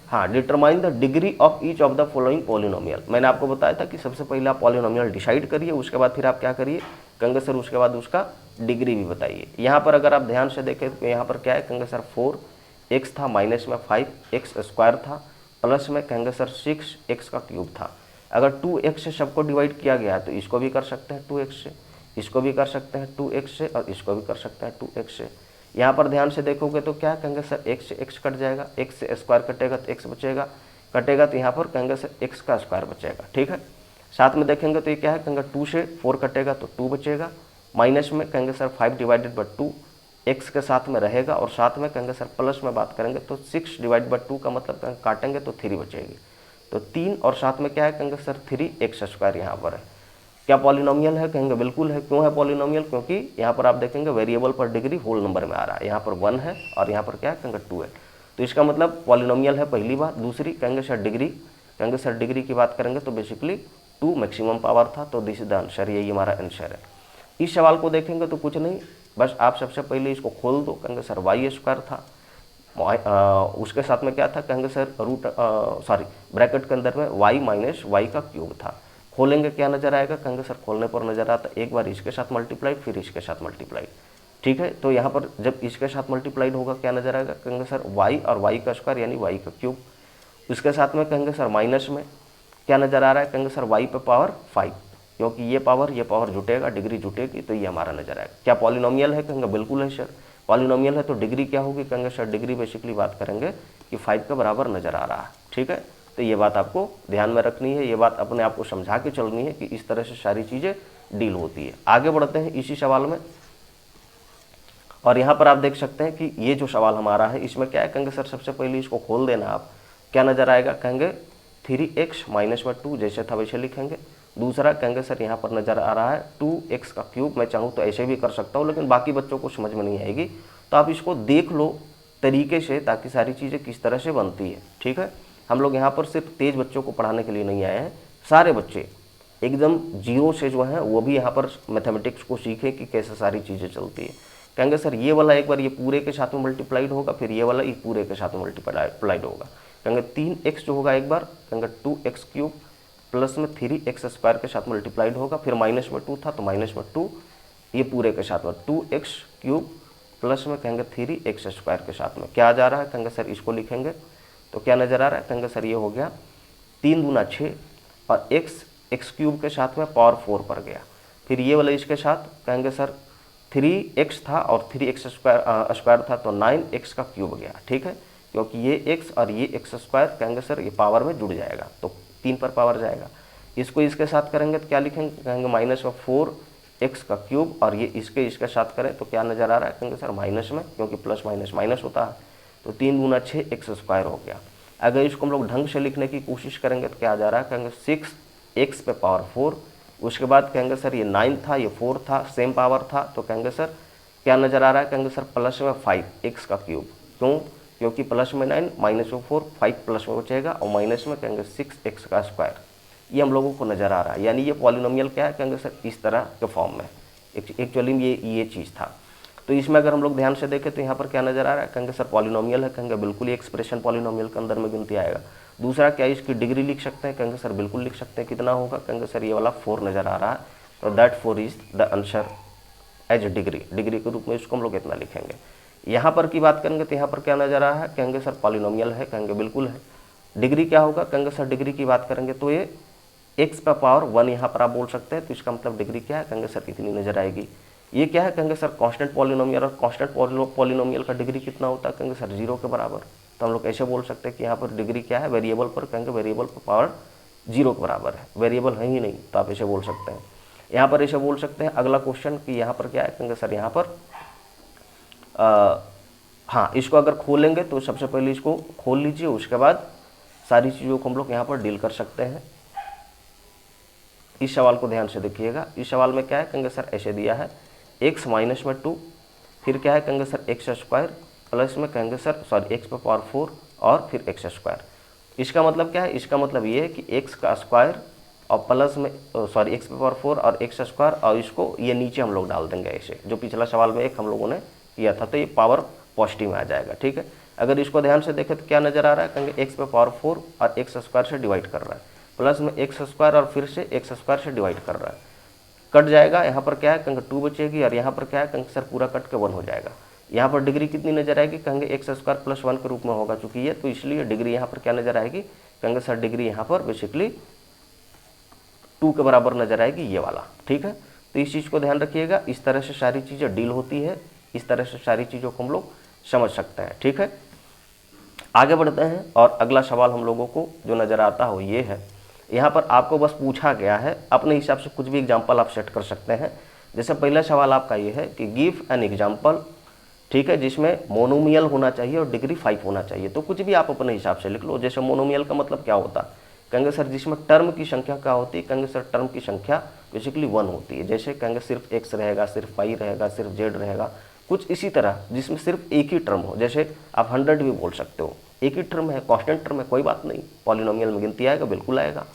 हाँ, determine the degree of each of the following polynomial. मैंने आपको बताया था कि सबसे पहले आप पॉलिनोमियल डिसाइड करिए, उसके बाद फिर आप क्या करिए, कहेंगे सर उसके बाद उसका डिग्री भी बताइए। यहाँ पर अगर आप ध्यान से देखें तो यहाँ पर क्या है, कहेंगे सर 4x था, माइनस में 5x स्क्वायर था, प्लस में कहेंगे सर 6x का क्यूब था। अगर 2x से सबको डिवाइड किया गया है तो इसको भी कर सकते हैं 2x से, इसको भी कर सकते हैं 2x से, और इसको भी कर सकते हैं 2x से। यहाँ पर ध्यान से देखोगे तो क्या कहेंगे सर x से x कट जाएगा, x से स्क्वायर कटेगा तो x कटेगा तो यहाँ पर कहेंगे सर x का स्क्वायर बचेगा, ठीक है। साथ में देखेंगे तो ये क्या है, कहेंगे 2 से 4 कटेगा तो 2 बचेगा, माइनस में कहेंगे सर 5 डिवाइडेड बाई 2 x के साथ में रहेगा, और साथ में कहेंगे सर प्लस में बात करेंगे तो 6 डिवाइड बाई 2 का मतलब कहेंगे काटेंगे तो 3 बचेगी, तो 3 और साथ में क्या है, कहेंगे सर 3x स्क्वायर यहाँ पर है। क्या पॉलिनोमियल है, कहेंगे बिल्कुल है। क्यों है पॉलिनोमियल, क्योंकि यहाँ पर आप देखेंगे वेरिएबल पर डिग्री होल नंबर में आ रहा है, यहाँ पर 1 है और यहाँ पर क्या है, कहेंगे 2 है, तो इसका मतलब पॉलिनोमियल है, पहली बात। दूसरी कहेंगे सर डिग्री, कहेंगे सर डिग्री की बात करेंगे तो बेसिकली 2 मैक्सिमम पावर था, तो दिस इज द आंसर, यही हमारा आंसर है। इस सवाल को देखेंगे तो कुछ नहीं, बस आप सबसे पहले इसको खोल दो, कहेंगे सर वाई स्क्वायर था, उसके साथ में क्या था, कहेंगे सर ब्रैकेट के अंदर में y माइनस वाई का क्यूब था। खोलेंगे क्या नजर आएगा, कहेंगे सर खोलने पर नजर आता एक बार इसके साथ मल्टीप्लाइड फिर इसके साथ मल्टीप्लाइड, ठीक है। तो यहाँ पर जब इसके साथ मल्टीप्लाइड होगा क्या नजर आएगा, कहेंगे सर y और y का स्क्वायर यानी y का क्यूब। उसके साथ में कहेंगे सर माइनस में क्या नजर आ रहा है, कहेंगे सर y पे पावर 5, क्योंकि ये पावर जुटेगा, डिग्री जुटेगी, तो ये हमारा नजर आएगा। क्या पॉलिनोमियल है, कहेंगे बिल्कुल है सर। पॉलिनोमियल है तो डिग्री क्या होगी, कहेंगे सर डिग्री बेसिकली बात करेंगे कि 5 के बराबर नजर आ रहा है, ठीक है। तो ये बात आपको ध्यान में रखनी है, ये बात अपने आप को समझा के चलनी है कि इस तरह से सारी चीज़ें डील होती है। आगे बढ़ते हैं इसी सवाल में, और यहाँ पर आप देख सकते हैं कि ये जो सवाल हमारा है इसमें क्या है, कहेंगे सर सबसे पहले इसको खोल देना आप, क्या नज़र आएगा, कहेंगे 3x माइनस में 2 जैसे था वैसे लिखेंगे। दूसरा कहेंगे सर यहाँ पर नज़र आ रहा है 2x का क्यूब, मैं चाहूँ तो ऐसे भी कर सकता हूँ, लेकिन बाकी बच्चों को समझ में नहीं आएगी, तो आप इसको देख लो तरीके से, ताकि सारी चीज़ें किस तरह से बनती है, ठीक है। हम लोग यहाँ पर सिर्फ तेज बच्चों को पढ़ाने के लिए नहीं आए हैं, सारे बच्चे एकदम जीरो से जो हैं वो भी यहाँ पर मैथमेटिक्स को सीखें कि कैसे सारी चीज़ें चलती है। कहेंगे सर ये वाला एक बार ये पूरे के साथ में मल्टीप्लाइड होगा, फिर ये वाला ये पूरे के साथ में मल्टीप्लाइड होगा। कहेंगे 3x जो होगा एक बार, कहेंगे 2x क्यूब प्लस में 3x स्क्वायर के साथ मल्टीप्लाइड होगा, फिर माइनस में 2 था तो माइनस में 2, ये पूरे के साथ में 2x क्यूब प्लस में कहेंगे 3x स्क्वायर के साथ में क्या आ जा रहा है, कहेंगे सर इसको लिखेंगे तो क्या नज़र आ रहा है, कहेंगे सर ये हो गया 3 दूना 6 और x क्यूब के साथ में पावर 4 पर गया, फिर ये वाला इसके साथ कहेंगे सर 3x था और 3x स्क्वायर था तो 9x का क्यूब गया, ठीक है, क्योंकि ये x और ये x स्क्वायर कहेंगे सर ये पावर में जुड़ जाएगा तो 3 पर पावर जाएगा। इसको इसके साथ करेंगे तो क्या लिखेंगे, कहेंगे माइनस में 4x का क्यूब, और ये इसके साथ करें तो क्या नज़र आ रहा है, कहेंगे सर माइनस में, क्योंकि प्लस माइनस माइनस होता है, तो 3 दूना 6x स्क्वायर हो गया। अगर इसको हम लोग ढंग से लिखने की कोशिश करेंगे तो क्या आ जा रहा है, कहेंगे 6x पे पावर 4, उसके बाद कहेंगे सर ये 9 था ये 4 था, सेम पावर था, तो कहेंगे सर क्या नज़र आ रहा है, कहेंगे सर प्लस में 5x का क्यूब। क्यों, क्योंकि प्लस में 9 माइनस में 4, 5 प्लस में बचेगा, और माइनस में कहेंगे 6x का स्क्वायर, ये हम लोगों को नज़र आ रहा है। यानी ये पॉलिनोमियल क्या है, कहेंगे सर इस तरह के फॉर्म में एक्चुअली में ये चीज़ था। तो इसमें अगर हम लोग ध्यान से देखें तो यहाँ पर क्या नज़र आ रहा है, कहेंगे सर पॉलिनोमियल है, कहेंगे बिल्कुल ये एक्सप्रेशन पॉलिनोमियल के अंदर में गिनती आएगा। दूसरा क्या इसकी डिग्री लिख सकते हैं, कहेंगे सर बिल्कुल लिख सकते हैं, कितना होगा, कहेंगे सर ये वाला 4 नज़र आ रहा है, तो that 4 is the answer as degree के रूप में इसको हम लोग इतना लिखेंगे। यहाँ पर की बात करेंगे तो यहाँ पर क्या नज़र आ रहा है, कहेंगे सर पॉलिनोमियल है, कहेंगे बिल्कुल है। डिग्री क्या होगा, कहेंगे सर डिग्री की बात करेंगे तो ये x पर पावर 1 यहाँ पर आप बोल सकते हैं, तो इसका मतलब डिग्री क्या है, कहेंगे सर इतनी नजर आएगी। ये क्या है, कहेंगे सर कांस्टेंट पॉलिनोमियल, और कांस्टेंट पॉलिनोमियल का डिग्री कितना होता है, कहेंगे सर 0 के बराबर। तो हम लोग ऐसे बोल सकते हैं कि यहाँ पर डिग्री क्या है, वेरिएबल पर, कहेंगे वेरिएबल पर पावर 0 के बराबर है, वेरिएबल है ही नहीं, तो आप ऐसे बोल सकते हैं। यहाँ पर ऐसे बोल सकते हैं। अगला क्वेश्चन कि यहाँ पर क्या है, कहेंगे सर यहाँ पर हाँ, इसको अगर खोलेंगे तो सबसे पहले इसको खोल लीजिए, उसके बाद सारी चीज़ों को हम लोग यहाँ पर डील कर सकते हैं। इस सवाल को ध्यान से देखिएगा। इस सवाल में क्या है, कहेंगे सर ऐसे दिया है x माइनस में 2, फिर क्या है, कहेंगे सर एक्स स्क्वायर प्लस में कहेंगे सर सॉरी एक्स पे पावर 4 और फिर एक्स स्क्वायर। इसका मतलब क्या है, इसका मतलब ये है कि एक्स का स्क्वायर और प्लस में सॉरी एक्स पे पावर 4 और एक्स स्क्वायर, और इसको ये नीचे हम लोग डाल देंगे ऐसे, जो पिछला सवाल में एक हम लोगों ने किया था, तो ये पावर पॉजिटिव में आ जाएगा। ठीक है, अगर इसको ध्यान से देखें तो क्या नजर आ रहा है, कहेंगे एक्स पे पावर 4 और एक्स स्क्वायर से डिवाइड कर रहा है, प्लस में एक्स स्क्वायर और फिर से एक्स स्क्वायर से डिवाइड कर रहा है, कट जाएगा। यहाँ पर क्या है, कहेंगे 2 बचेगी, और यहाँ पर क्या है, कहेंगे सर पूरा कट के 1 हो जाएगा। यहाँ पर डिग्री कितनी नजर आएगी, कहेंगे एक्स स्क्वायर प्लस 1 के रूप में होगा चूंकि ये, तो इसलिए डिग्री यहाँ पर क्या नजर आएगी, कहेंगे सर डिग्री यहाँ पर बेसिकली 2 के बराबर नजर आएगी, ये वाला। ठीक है, तो इस चीज़ को ध्यान रखिएगा। इस तरह से सारी चीज़ें डील होती है, इस तरह से सारी चीज़ों को हम लोग समझ सकते हैं। ठीक है, आगे बढ़ते हैं और अगला सवाल हम लोगों को जो नज़र आता हो ये है, यहाँ पर आपको बस पूछा गया है, अपने हिसाब से कुछ भी एग्जाम्पल आप सेट कर सकते हैं। जैसे पहला सवाल आपका ये है कि गिव एन एग्जाम्पल, ठीक है, जिसमें मोनोमियल होना चाहिए और डिग्री 5 होना चाहिए। तो कुछ भी आप अपने हिसाब से लिख लो। जैसे मोनोमियल का मतलब क्या होता है, कहेंगे सर जिसमें टर्म की संख्या क्या होती है, कहेंगे सर टर्म की संख्या बेसिकली 1 होती है। जैसे कहेंगे सिर्फ एक्स रहेगा, सिर्फ वाई रहेगा, सिर्फ जेड रहेगा, कुछ इसी तरह जिसमें सिर्फ एक ही टर्म हो। जैसे आप 100 भी बोल सकते हो, एक ही टर्म है, कांस्टेंट टर्म है, कोई बात नहीं, पॉलिनोमियल में गिनती आएगा, बिल्कुल आएगा।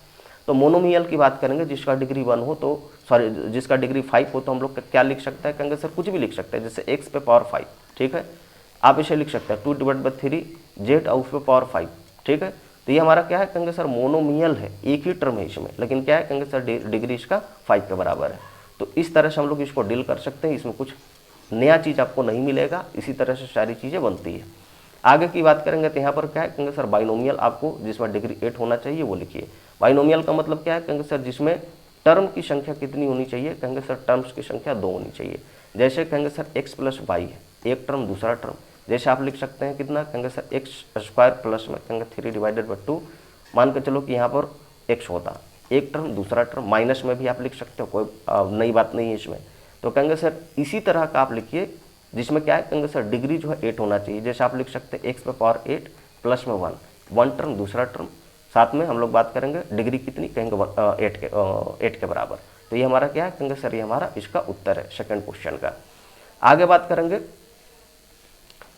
तो मोनोमियल की बात करेंगे जिसका डिग्री 1 हो, तो सॉरी जिसका डिग्री 5 हो, तो हम लोग क्या लिख सकते हैं, कहेंगे सर कुछ भी लिख सकते हैं। जैसे एक्स पे पावर 5, ठीक है, आप इसे लिख सकते हैं 2/3 जेड और उस पे पावर 5। ठीक है, तो ये हमारा क्या है, कहेंगे सर मोनोमियल है, एक ही टर्म है इसमें, लेकिन क्या है, कहेंगे सर डिग्री इसका 5 के बराबर है। तो इस तरह से हम लोग इसको डील कर सकते हैं, इसमें कुछ नया चीज़ आपको नहीं मिलेगा, इसी तरह से सारी चीज़ें बनती है। आगे की बात करेंगे तो यहाँ पर क्या है, कहेंगे सर बाइनोमियल, आपको जिसमें डिग्री 8 होना चाहिए वो लिखिए। बाइनोमियल का मतलब क्या है, कहेंगे सर जिसमें टर्म की संख्या कितनी होनी चाहिए, कहेंगे सर टर्म्स की संख्या 2 होनी चाहिए। जैसे कहेंगे सर एक्स प्लस वाई है, एक टर्म दूसरा टर्म, जैसे आप लिख सकते हैं कितना, कहेंगे सर एक्स स्क्वायर प्लस में कहेंगे 3/2, मान के चलो कि यहाँ पर एक्स होता, एक टर्म दूसरा टर्म, माइनस में भी आप लिख सकते हो, कोई नई बात नहीं है इसमें। तो कहेंगे सर इसी तरह का आप लिखिए जिसमें क्या है, कहेंगे सर डिग्री जो है 8 होना चाहिए। जैसे आप लिख सकते हैं एक्स पे पावर 8 प्लस में 1 टर्म दूसरा टर्म, साथ में हम लोग बात करेंगे डिग्री कितनी, कहेंगे 8 के बराबर। तो ये हमारा क्या है, कहेंगे सर ये हमारा इसका उत्तर है सेकंड क्वेश्चन का। आगे बात करेंगे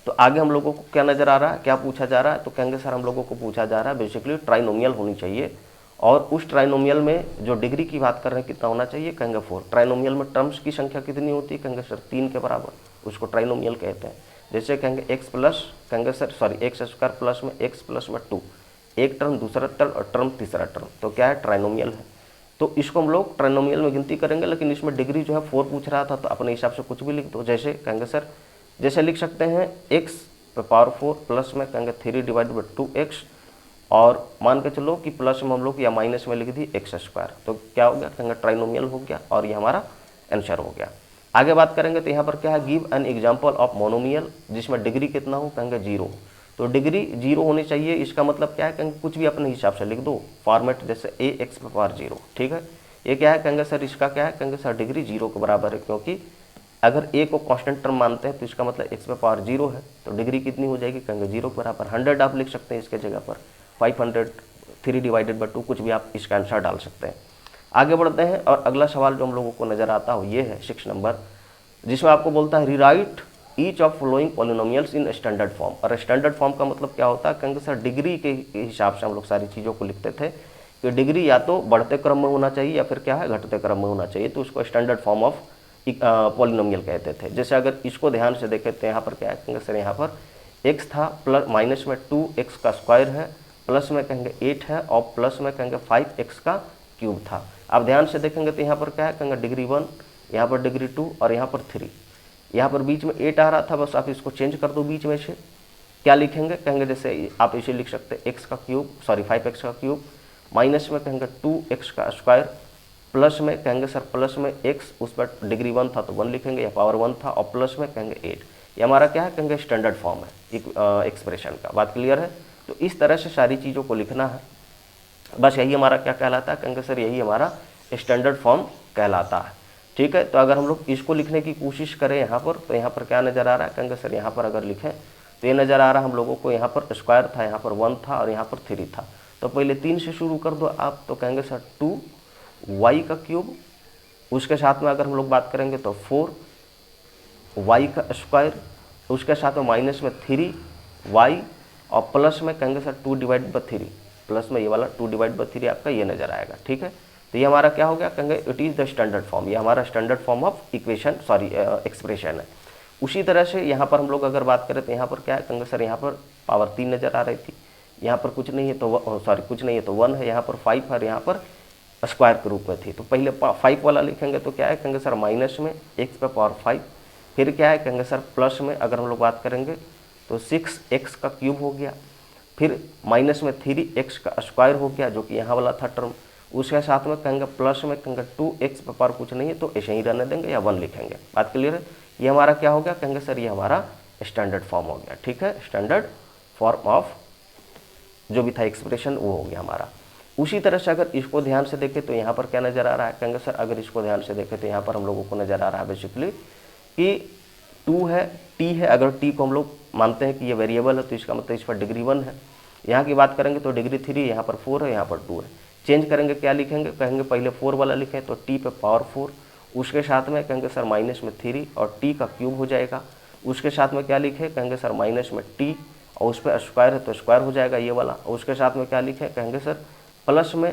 तो आगे हम लोगों को क्या नजर आ रहा है, क्या पूछा जा रहा है, तो कहेंगे सर हम लोगों को पूछा जा रहा है बेसिकली ट्राइनोमियल होनी चाहिए, और उस ट्राइनोमियल में जो डिग्री की बात कर रहे हैं कितना होना चाहिए, कहेंगे 4। ट्राइनोमियल में टर्म्स की संख्या कितनी होती है, कहेंगे सर 3 के बराबर, उसको ट्राइनोमियल कहते हैं। जैसे कहेंगे एक्स प्लस, कहेंगे sir sorry x square plus में एक्स प्लस में 2, एक टर्म दूसरा टर्म और टर्म तीसरा टर्म, तो क्या है ट्राइनोमियल है। तो इसको हम लोग ट्राइनोमियल में गिनती करेंगे, लेकिन इसमें डिग्री जो है 4 पूछ रहा था, तो अपने हिसाब से कुछ भी लिख दो। जैसे कहेंगे सर जैसे लिख सकते हैं एक्स पे पावर 4 प्लस में कहेंगे 3/2x, और मान के चलो कि प्लस में हम लोग या माइनस में लिख दी एक्स स्क्वायर, तो क्या हो गया, कहेंगे ट्राइनोमियल हो गया, और ये हमारा आंसर हो गया। आगे बात करेंगे तो यहाँ पर क्या है, give an example of monomial जिसमें डिग्री कितना हो, कहेंगे 0। तो डिग्री 0 होनी चाहिए, इसका मतलब क्या है, कहेंगे कुछ भी अपने हिसाब से लिख दो फॉर्मेट, जैसे ए एक्स पे पावर 0। ठीक है, ये क्या है, कहेंगे सर इसका क्या है, कहेंगे सर डिग्री 0 के बराबर है, क्योंकि अगर ए को कांस्टेंट टर्म मानते हैं तो इसका मतलब एक्स पे पावर 0 है, तो डिग्री कितनी हो जाएगी, कहेंगे 0 के बराबर। 100 आप लिख सकते हैं इसके जगह पर, 500, 3/2 कुछ भी आप इसका आंसर डाल सकते हैं। आगे बढ़ते हैं और अगला सवाल जो हम लोगों को नजर आता हो ये है 6 नंबर, जिसमें आपको बोलता है rewrite each of following polynomials in standard form. और स्टैंडर्ड फॉर्म का मतलब क्या होता है, कहेंगे सर डिग्री के हिसाब से हम लोग सारी चीज़ों को लिखते थे कि डिग्री या तो बढ़ते क्रम में होना चाहिए या फिर क्या है घटते क्रम में होना चाहिए, तो उसको स्टैंडर्ड फॉर्म ऑफ पॉलिनोमियल कहते थे। जैसे अगर इसको ध्यान से देखें तो यहाँ पर क्या है, कहेंगे सर यहाँ पर x था, प्लस माइनस में 2x का स्क्वायर है, प्लस में कहेंगे 8 है, और प्लस में कहेंगे 5x का क्यूब था। आप ध्यान से देखेंगे तो यहाँ पर क्या है, कहेंगे डिग्री 1, यहाँ पर डिग्री 2 और यहाँ पर 3, यहाँ पर बीच में 8 आ रहा था, बस आप इसको चेंज कर दो बीच में से, क्या लिखेंगे, कहेंगे जैसे आप इसे लिख सकते हैं x का क्यूब सॉरी 5x का क्यूब, माइनस में कहेंगे 2x का स्क्वायर, प्लस में कहेंगे सर प्लस में x, उस पर डिग्री 1 था तो 1 लिखेंगे या पावर 1 था, और प्लस में कहेंगे 8। ये हमारा क्या है, कहेंगे स्टैंडर्ड फॉर्म है एक्सप्रेशन का। बात क्लियर है, तो इस तरह से सारी चीज़ों को लिखना है, बस यही हमारा क्या कहलाता है, कहेंगे सर यही हमारा स्टैंडर्ड फॉर्म कहलाता है। ठीक है, तो अगर हम लोग इसको लिखने की कोशिश करें यहाँ पर, तो यहाँ पर क्या नज़र आ रहा है, कहेंगे सर यहाँ पर अगर लिखें तो ये नज़र आ रहा है हम लोगों को, यहाँ पर स्क्वायर था, यहाँ पर 1 था और यहाँ पर 3 था। तो पहले 3 से शुरू कर दो आप, तो कहेंगे सर 2y का क्यूब, उसके साथ में अगर हम लोग बात करेंगे तो 4y का स्क्वायर, उसके साथ में माइनस में 3y और प्लस में कहेंगे सर 2/3, प्लस में ये वाला 2/3 आपका ये नज़र आएगा। ठीक है, तो ये हमारा क्या हो गया, कहेंगे it is the standard form, ये हमारा standard form of equation expression है। उसी तरह से यहाँ पर हम लोग अगर बात करें तो यहाँ पर क्या है, कहेंगे सर यहाँ पर पावर 3 नज़र आ रही थी, यहाँ पर कुछ नहीं है तो कुछ नहीं है तो 1 है, यहाँ पर 5 है, यहाँ पर स्क्वायर के रूप में थी। तो पहले 5 वाला लिखेंगे तो क्या है, कहेंगे सर माइनस में x⁻5, फिर क्या है, कहेंगे सर प्लस में अगर हम लोग बात करेंगे तो 6x का क्यूब हो गया, फिर माइनस में 3x का स्क्वायर हो गया जो कि यहाँ वाला था टर्म, उसके साथ में कहेंगे प्लस में कहेंगे 2x पर कुछ नहीं है तो ऐसे ही रहने देंगे या 1 लिखेंगे। बात क्लियर है, ये हमारा क्या हो गया, कहेंगे सर ये हमारा स्टैंडर्ड फॉर्म हो गया। ठीक है, स्टैंडर्ड फॉर्म ऑफ जो भी था एक्सप्रेशन वो हो गया हमारा। उसी तरह से अगर इसको ध्यान से देखें तो यहाँ पर क्या नज़र आ रहा है, कहेंगे सर अगर इसको ध्यान से देखें तो यहाँ पर हम लोगों को नज़र आ रहा है बेसिकली कि 2 है, t है, अगर t को हम लोग मानते हैं कि ये वेरिएबल है तो इसका मतलब इस पर डिग्री 1 है। यहाँ की बात करेंगे तो डिग्री 3, यहाँ पर 4 है, यहाँ पर 2 है। चेंज करेंगे क्या लिखेंगे, कहेंगे पहले 4 वाला लिखें तो t पे पावर 4, उसके साथ में कहेंगे सर माइनस में 3 और t का क्यूब हो जाएगा, उसके साथ में क्या लिखे, कहेंगे सर माइनस में t और उस पर स्क्वायर है तो स्क्वायर हो जाएगा ये वाला, और उसके साथ में क्या लिखे, कहेंगे सर प्लस में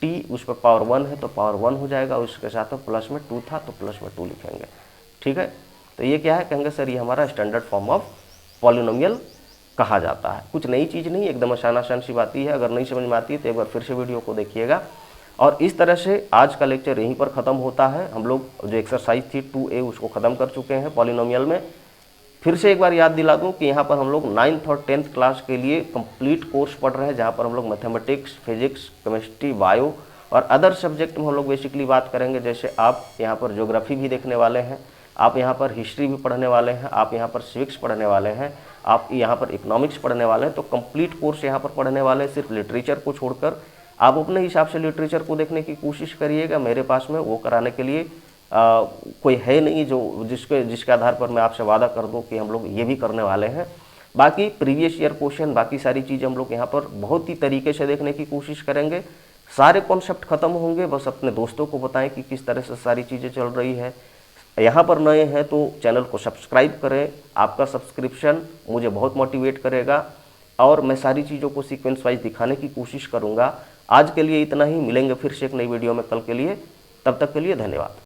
t उस पर पावर 1 है तो पावर 1 हो जाएगा, उसके साथ में प्लस में 2 था तो प्लस में 2 लिखेंगे। ठीक है, तो ये क्या है, कहेंगे सर ये हमारा स्टैंडर्ड फॉर्म ऑफ पॉलिनोमियल कहा जाता है। कुछ नई चीज़ नहीं, एकदम आसान सी बात ही है। अगर नहीं समझ में आती है तो एक बार फिर से वीडियो को देखिएगा। और इस तरह से आज का लेक्चर यहीं पर ख़त्म होता है। हम लोग जो एक्सरसाइज थी 2A उसको ख़त्म कर चुके हैं पॉलिनोमियल में। फिर से एक बार याद दिला दूं कि यहाँ पर हम लोग 9th और 10th क्लास के लिए कंप्लीट कोर्स पढ़ रहे हैं, जहाँ पर हम लोग मैथमेटिक्स, फिजिक्स, केमिस्ट्री, बायो और अदर सब्जेक्ट में हम लोग बेसिकली बात करेंगे। जैसे आप यहाँ पर ज्योग्राफी भी देखने वाले हैं, आप यहाँ पर हिस्ट्री भी पढ़ने वाले हैं, आप यहाँ पर सिविक्स पढ़ने वाले हैं, आप यहाँ पर इकोनॉमिक्स पढ़ने वाले हैं। तो कंप्लीट कोर्स यहाँ पर पढ़ने वाले हैं, सिर्फ लिटरेचर को छोड़कर। आप अपने हिसाब से लिटरेचर को देखने की कोशिश करिएगा। मेरे पास में वो कराने के लिए कोई है नहीं जो जिसके आधार पर मैं आपसे वादा कर दूं कि हम लोग ये भी करने वाले हैं। बाकी प्रीवियस ईयर क्वेश्चन, बाकी सारी चीज़ें हम लोग यहाँ पर बहुत ही तरीके से देखने की कोशिश करेंगे। सारे कॉन्सेप्ट खत्म होंगे, बस अपने दोस्तों को बताएं कि किस तरह से सारी चीज़ें चल रही है। यहाँ पर नए हैं तो चैनल को सब्सक्राइब करें, आपका सब्सक्रिप्शन मुझे बहुत मोटिवेट करेगा और मैं सारी चीज़ों को सीक्वेंस वाइज दिखाने की कोशिश करूँगा। आज के लिए इतना ही, मिलेंगे फिर से एक नई वीडियो में कल के लिए। तब तक के लिए धन्यवाद।